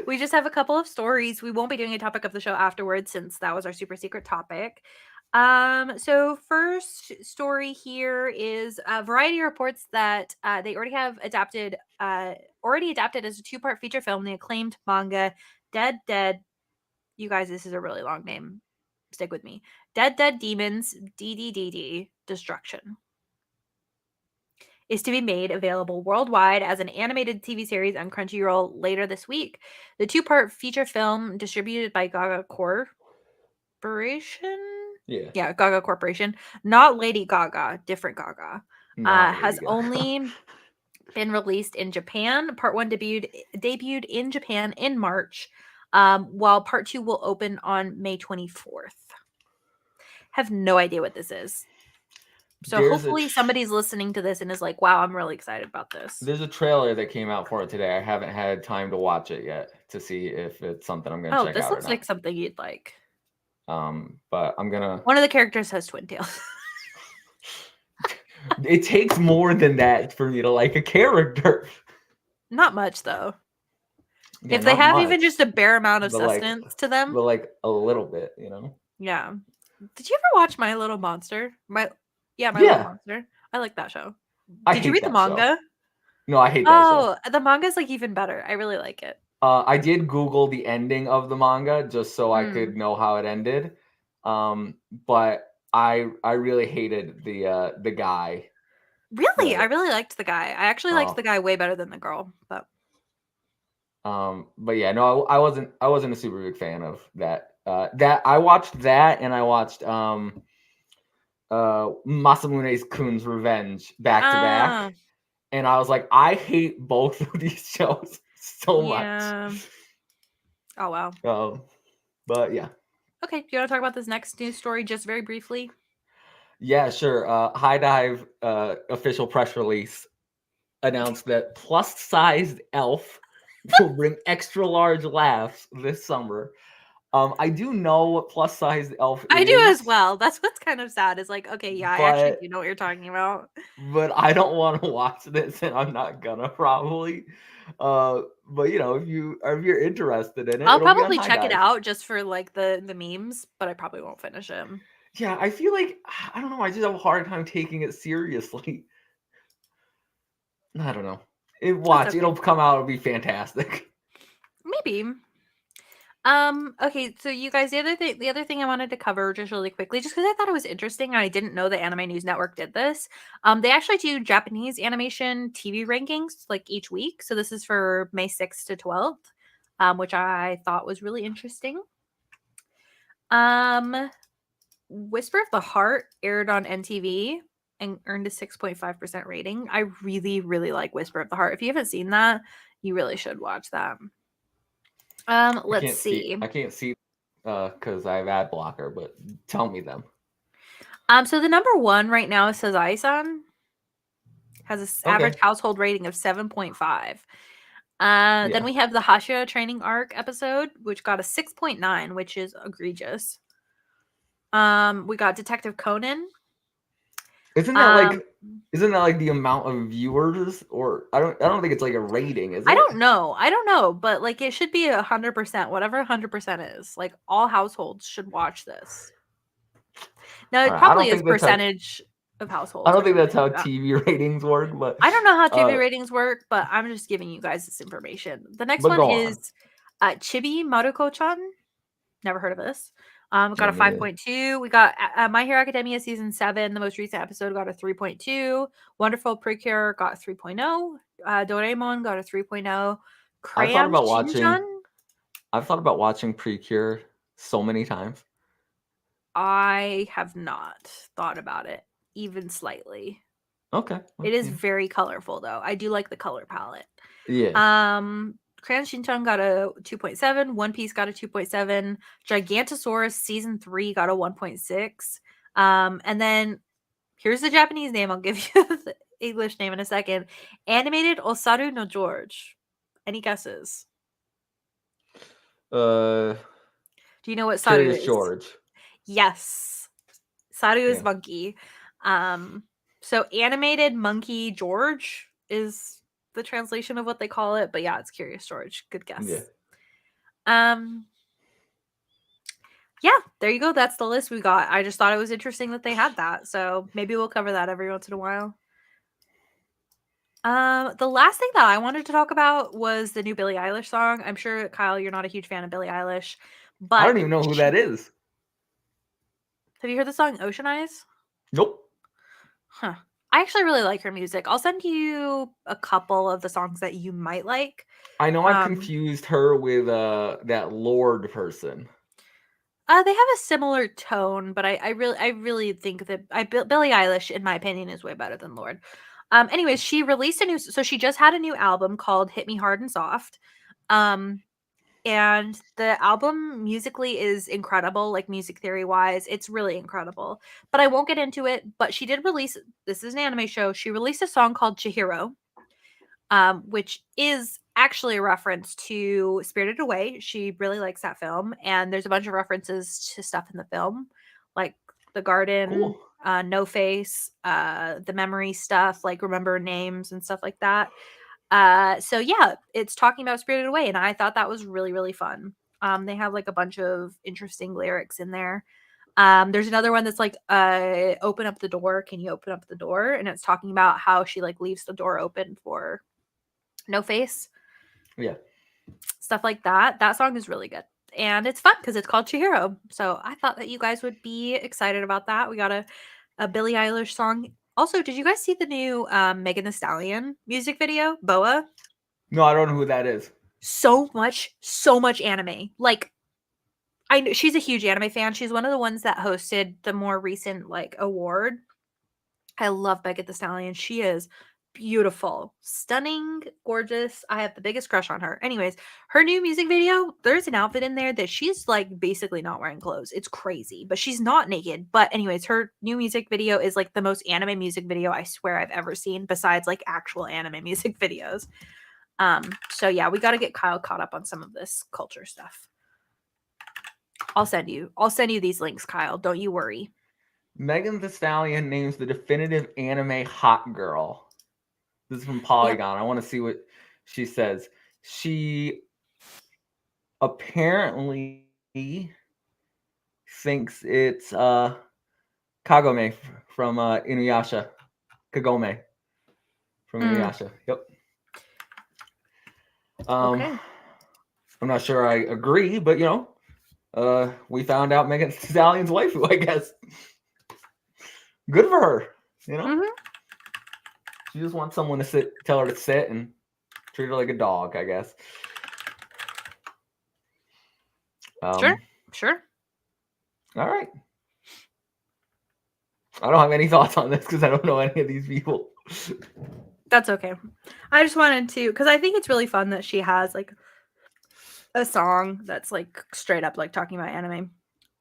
A: We just have a couple of stories. We won't be doing a topic of the show afterwards since that was our super secret topic. So first story here is Variety reports that they already have adapted as a two-part feature film the acclaimed manga Dead. You guys, this is a really long name. Stick with me. Dead Demons DDDD Destruction is to be made available worldwide as an animated TV series on Crunchyroll later this week. The two-part feature film distributed by Gaga Corporation. Yeah, Gaga Corporation, not Lady Gaga, different Gaga, has only been released in Japan. Part 1 debuted in Japan in March, while Part 2 will open on May 24th. Have no idea what this is. So hopefully somebody's listening to this and is like, wow, I'm really excited about this.
B: There's a trailer that came out for it today. I haven't had time to watch it yet to see if it's something I'm going to check out.
A: Oh, this looks like something you'd like.
B: But I'm going to...
A: One of the characters has twin tails.
B: It takes more than that for me to like a character.
A: Not much, though. Yeah, if they have much, even just a bare amount of sustenance to them.
B: But like a little bit, you know?
A: Yeah. Did you ever watch My Little Monster? My Little Monster. I like that show. Did you read the manga?
B: Show. No, I hate that show.
A: Oh, the manga's like even better. I really like it.
B: I did Google the ending of the manga just so I could know how it ended. But I really hated the guy.
A: Really? I really liked the guy. I actually liked the guy way better than the girl, but
B: yeah, no, I wasn't a super big fan of that. That I watched that, and I watched Masamune's Kun's Revenge back to back, and I was like, I hate both of these shows so much.
A: Oh wow.
B: But yeah.
A: Okay, do you want to talk about this next news story just very briefly?
B: Yeah, sure. High Dive official press release announced that plus-sized elf will bring extra large laughs this summer. I do know what plus-sized elf is.
A: I do as well. That's what's kind of sad. Is like, okay, yeah, I actually do know what you're talking about.
B: But I don't want to watch this, and I'm not gonna probably. But you know, if you're interested in it,
A: I'll probably check it out just for like the memes, but I probably won't finish it.
B: Yeah, I feel like I don't know. I just have a hard time taking it seriously. I don't know. It'll come out. It'll be fantastic.
A: Maybe. Okay, so you guys, the other thing I wanted to cover just really quickly, just because I thought it was interesting, and I didn't know the Anime News Network did this. They actually do Japanese animation TV rankings like each week. So this is for May 6th to 12th, which I thought was really interesting. Whisper of the Heart aired on NTV and earned a 6.5% rating. I really, really like Whisper of the Heart. If you haven't seen that, you really should watch that. Let's see.
B: I can't see because I have ad blocker, but tell me them.
A: So the number one right now is Sazai-san. Has an average household rating of 7.5. Then we have the Hashira training arc episode, which got a 6.9, which is egregious. We got Detective Conan.
B: Isn't that like the amount of viewers, or I don't think it's like a rating, is it?
A: I don't know, but like it should be 100%, whatever 100% is. Like all households should watch this. Now it
B: All right, I don't
A: probably is
B: think that's how
A: percentage of
B: I
A: households
B: don't
A: or
B: think that's
A: something
B: how
A: like that.
B: TV ratings work, but
A: I don't know how TV ratings work, but I'm just giving you guys this information. The next one
B: go on.
A: is Chibi Maruko-chan. Never heard of this. Got a
B: Me neither.
A: 5.2. We got My Hero Academia season 7. The most recent episode got a 3.2. Wonderful Precure got a 3.0. Doraemon got a 3.0.
B: I thought
A: Crayon
B: about watching.
A: Shin-chan.
B: I've thought about watching Precure so many times.
A: I have not thought about it even slightly.
B: Okay.
A: It is
B: Yeah.
A: very colorful though. I do like the color palette.
B: Yeah.
A: Crayon Shin-chan got a 2.7. One Piece got a 2.7. Gigantosaurus season 3 got a 1.6. And then here's the Japanese name. I'll give you the English name in a second. Animated Osaru no George. Any guesses?
B: Uh,
A: Do you know what Saru
B: Curious
A: is?
B: George.
A: Yes. Saru is
B: Yeah.
A: monkey. So animated monkey George is the translation of what they call it, but yeah, it's Curious George. Good guess.
B: Yeah.
A: Yeah, there you go. That's the list we got. I just thought it was interesting that they had that. So maybe we'll cover that every once in a while. The last thing that I wanted to talk about was the new Billie Eilish song. I'm sure, Kyle, you're not a huge fan of Billie Eilish, but
B: I don't even know who that is.
A: Have you heard the song Ocean Eyes?
B: Nope.
A: Huh. I actually really like her music. I'll send you a couple of the songs that you might like.
B: I know I've confused her with that Lord person.
A: They have a similar tone, but I really think that Billie Eilish, in my opinion, is way better than Lorde. Anyways, she released so she just had a new album called Hit Me Hard and Soft. And the album musically is incredible, like music theory wise. It's really incredible. But I won't get into it. But she did release, this is an anime show. She released a song called Chihiro, which is actually a reference to Spirited Away. She really likes that film. And there's a bunch of references to stuff in the film, like the garden,
B: Cool.
A: No Face, the memory stuff, like remember names and stuff like that. So yeah, it's talking about Spirited Away, and I thought that was really, really fun. They have like a bunch of interesting lyrics in there. There's another one that's like, open up the door. Can you open up the door? And it's talking about how she like leaves the door open for No Face.
B: Yeah.
A: Stuff like that. That song is really good. And it's fun because it's called Chihiro. So I thought that you guys would be excited about that. We got a Billie Eilish song. Also, did you guys see the new Megan Thee Stallion music video, Boa?
B: No, I don't know who that is.
A: So much anime. Like, I know she's a huge anime fan. She's one of the ones that hosted the more recent like award. I love Megan Thee Stallion. She is beautiful, stunning, gorgeous. I have the biggest crush on her. Anyways, her new music video, there's an outfit in there that she's like basically not wearing clothes. It's crazy, but she's not naked. But anyways, her new music video is like the most anime music video I swear I've ever seen, besides like actual anime music videos. So yeah, we got to get Kyle caught up on some of this culture stuff. I'll send you these links, Kyle. Don't you worry.
B: Megan Thee Stallion names the definitive anime hot girl. This is from Polygon. Yep. I want to see what she says. She apparently thinks it's Kagome from Inuyasha. Kagome from Inuyasha. Yep.
A: Okay.
B: I'm not sure I agree, but you know, we found out Megan Thee Stallion's waifu, I guess. Good for her, you know.
A: Mm-hmm.
B: She just wants someone to tell her to sit and treat her like a dog, I guess.
A: Sure.
B: All right. I don't have any thoughts on this because I don't know any of these people.
A: That's okay. I just wanted to, because I think it's really fun that she has like a song that's like straight up like talking about anime.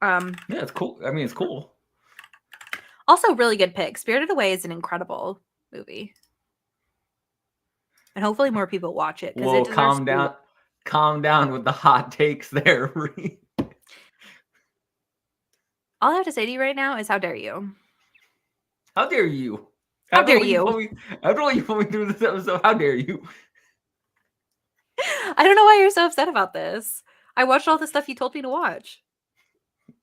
B: Yeah, it's cool. I mean, it's cool.
A: Also, really good pick. Spirited Away is an incredible movie. and hopefully more people watch it because
B: Whoa,
A: it deserves to be.
B: calm down with the hot takes there, Bree.
A: All I have to say to you right now is, how dare you?
B: How dare you?
A: How dare you?
B: After what you put me through this episode, how dare you?
A: I don't know why you're so upset about this. I watched all the stuff you told me to watch.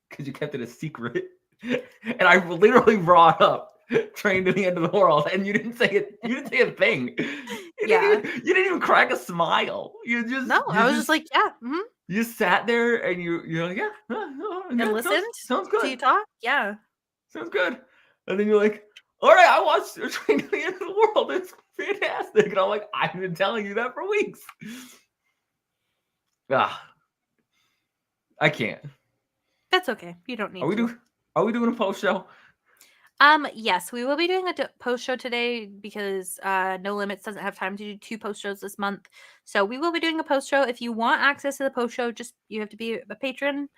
B: Because you kept it a secret. And I literally brought up Train to the End of the World, and you didn't say it. You didn't say a thing. You didn't even crack a smile.
A: I was just like, yeah. Mm-hmm.
B: You sat there and you're like, yeah,
A: And listened
B: sounds
A: to
B: good.
A: you talk. Yeah.
B: Sounds good. And then you're like, all right, I watched Train to the End of the World. It's fantastic. And I'm like, I've been telling you that for weeks. I can't.
A: That's okay. You don't need
B: Are we doing a post show?
A: Yes, we will be doing a post show today because No Limits doesn't have time to do 2 post shows this month. So we will be doing a post show. If you want access to the post show, just you have to be a patron.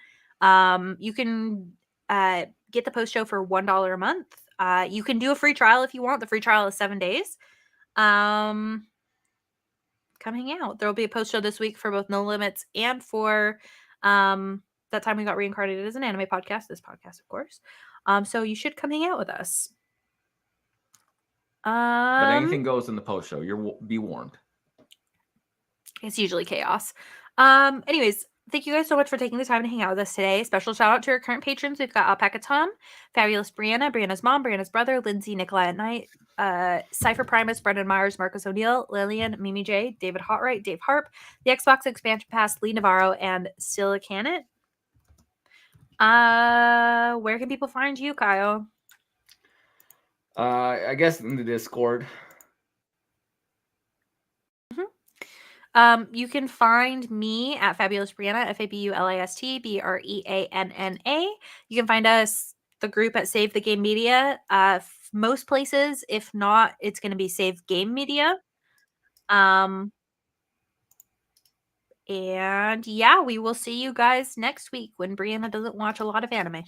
A: You can get the post show for $1 a month. You can do a free trial if you want. The free trial is 7 days. Come hang out. There will be a post show this week for both No Limits and for that time we got Reincarnated as an anime podcast. This podcast, of course. So you should come hang out with us.
B: But anything goes in the post show. Be warned.
A: It's usually chaos. Anyways, thank you guys so much for taking the time to hang out with us today. Special shout out to our current patrons. We've got Alpaca Tom, Fabulous Breanna, Breanna's mom, Breanna's brother, Lindsay, Nikolai at Night, Cypher Primus, Brendan Myers, Marcus O'Neill, Lillian, Mimi J, David Hotright, Dave Harp, the Xbox Expansion Pass, Lee Navarro, and Silicanet. Where can people find you, Kyle?
B: I guess in the Discord.
A: You can find me at Fabulous Breanna, FABULIST BREANNA. You can find us, the group, at Save the Game Media. Most places, if not, it's going to be Save Game Media. And yeah, we will see you guys next week when Breanna doesn't watch a lot of anime.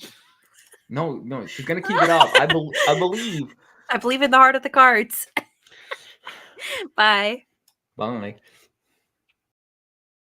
B: No, she's gonna keep it up. I believe.
A: I believe in the heart of the cards. Bye.
B: Bye.